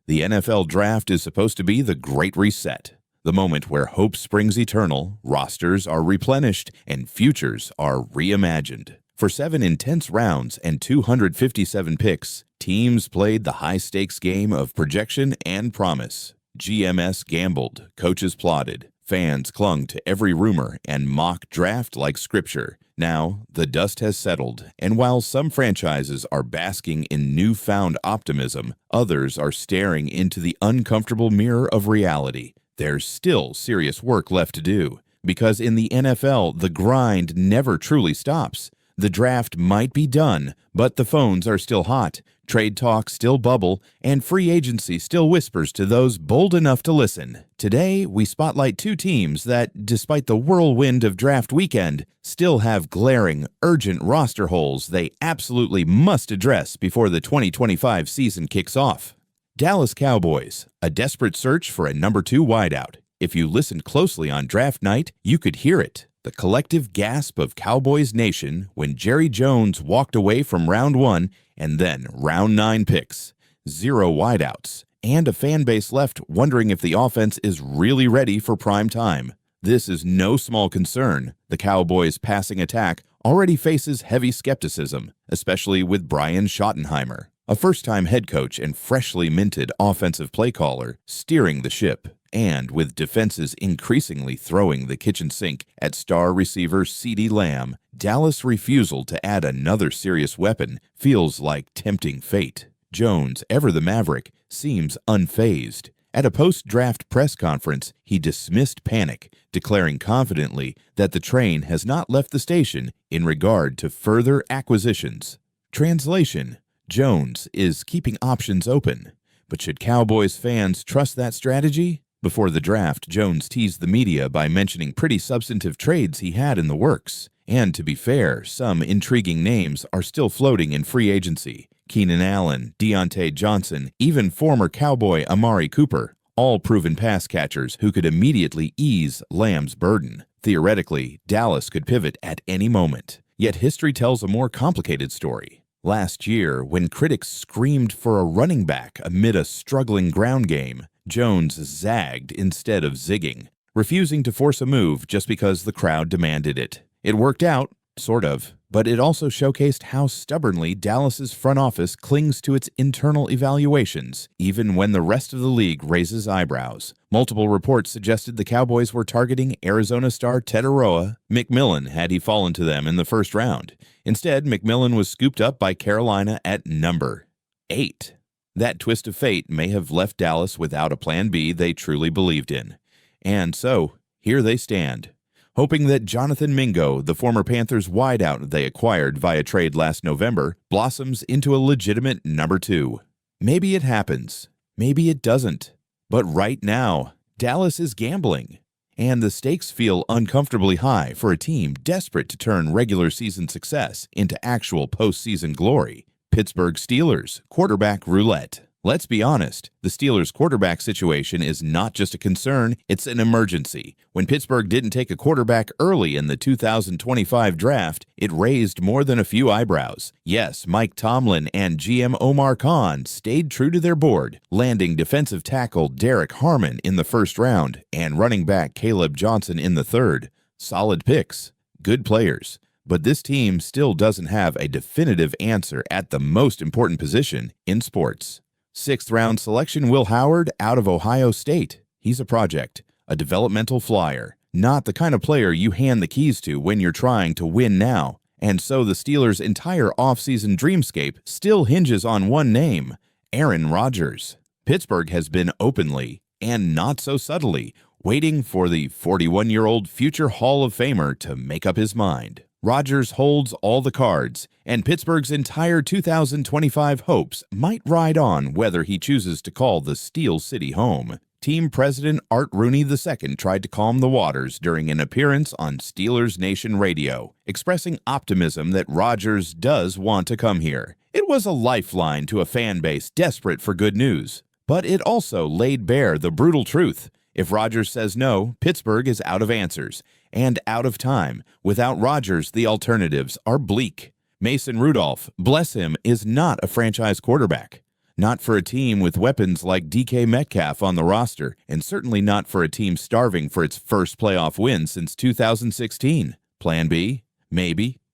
The NFL Draft is supposed to be the great reset, the moment where hope springs eternal, rosters are replenished, and futures are reimagined. For 7 intense rounds and 257 picks, teams played the high-stakes game of projection and promise. GMS gambled, coaches plotted, fans clung to every rumor and mock draft like scripture. Now, the dust has settled, and while some franchises are basking in newfound optimism, others are staring into the uncomfortable mirror of reality. There's still serious work left to do, because in the NFL, the grind never truly stops. The draft might be done, but the phones are still hot, trade talks still bubble, and free agency still whispers to those bold enough to listen. Today, we spotlight 2 teams that, despite the whirlwind of draft weekend, still have glaring, urgent roster holes they absolutely must address before the 2025 season kicks off. Dallas Cowboys, a desperate search for a number 2 wideout. If you listened closely on draft night, you could hear it. The collective gasp of Cowboys Nation when Jerry Jones walked away from round 1 and then round 9 picks, 0 wideouts, and a fan base left wondering if the offense is really ready for prime time. This is no small concern. The Cowboys' passing attack already faces heavy skepticism, especially with Brian Schottenheimer, a first-time head coach and freshly minted offensive play caller, steering the ship. And with defenses increasingly throwing the kitchen sink at star receiver CeeDee Lamb, Dallas' refusal to add another serious weapon feels like tempting fate. Jones, ever the Maverick, seems unfazed. At a post-draft press conference, he dismissed panic, declaring confidently that the train has not left the station in regard to further acquisitions. Translation: Jones is keeping options open. But should Cowboys fans trust that strategy? Before the draft, Jones teased the media by mentioning pretty substantive trades he had in the works. And to be fair, some intriguing names are still floating in free agency. Keenan Allen, Deontay Johnson, even former Cowboy Amari Cooper, all proven pass catchers who could immediately ease Lamb's burden. Theoretically, Dallas could pivot at any moment. Yet history tells a more complicated story. Last year, when critics screamed for a running back amid a struggling ground game, Jones zagged instead of zigging, refusing to force a move just because the crowd demanded it. It worked out, sort of, but it also showcased how stubbornly Dallas's front office clings to its internal evaluations, even when the rest of the league raises eyebrows. Multiple reports suggested the Cowboys were targeting Arizona star Teteroa McMillan had he fallen to them in the first round. Instead, McMillan was scooped up by Carolina at number 8. That twist of fate may have left Dallas without a plan B they truly believed in. And so, here they stand, hoping that Jonathan Mingo, the former Panthers wideout they acquired via trade last November, blossoms into a legitimate number 2. Maybe it happens. Maybe it doesn't. But right now, Dallas is gambling. And the stakes feel uncomfortably high for a team desperate to turn regular season success into actual postseason glory. Pittsburgh Steelers, quarterback roulette. Let's be honest, the Steelers' quarterback situation is not just a concern, it's an emergency. When Pittsburgh didn't take a quarterback early in the 2025 draft, it raised more than a few eyebrows. Yes, Mike Tomlin and GM Omar Khan stayed true to their board, landing defensive tackle Derek Harmon in the first round and running back Caleb Johnson in the third. Solid picks, good players. But this team still doesn't have a definitive answer at the most important position in sports. 6th-round selection Will Howard out of Ohio State. He's a project, a developmental flyer, not the kind of player you hand the keys to when you're trying to win now. And so the Steelers' entire offseason dreamscape still hinges on one name, Aaron Rodgers. Pittsburgh has been openly, and not so subtly, waiting for the 41-year-old future Hall of Famer to make up his mind. Rodgers holds all the cards, and Pittsburgh's entire 2025 hopes might ride on whether he chooses to call the Steel City home. Team President Art Rooney II tried to calm the waters during an appearance on Steelers Nation Radio, expressing optimism that Rodgers does want to come here. It was a lifeline to a fan base desperate for good news, but it also laid bare the brutal truth. If Rodgers says no, Pittsburgh is out of answers and out of time. Without Rodgers, the alternatives are bleak. Mason Rudolph, bless him, is not a franchise quarterback. Not for a team with weapons like DK Metcalf on the roster, and certainly not for a team starving for its first playoff win since 2016. Plan B?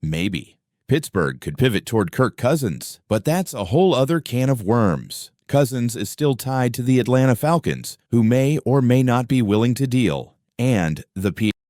Maybe. Pittsburgh could pivot toward Kirk Cousins, but that's a whole other can of worms. Cousins is still tied to the Atlanta Falcons, who may or may not be willing to deal, and the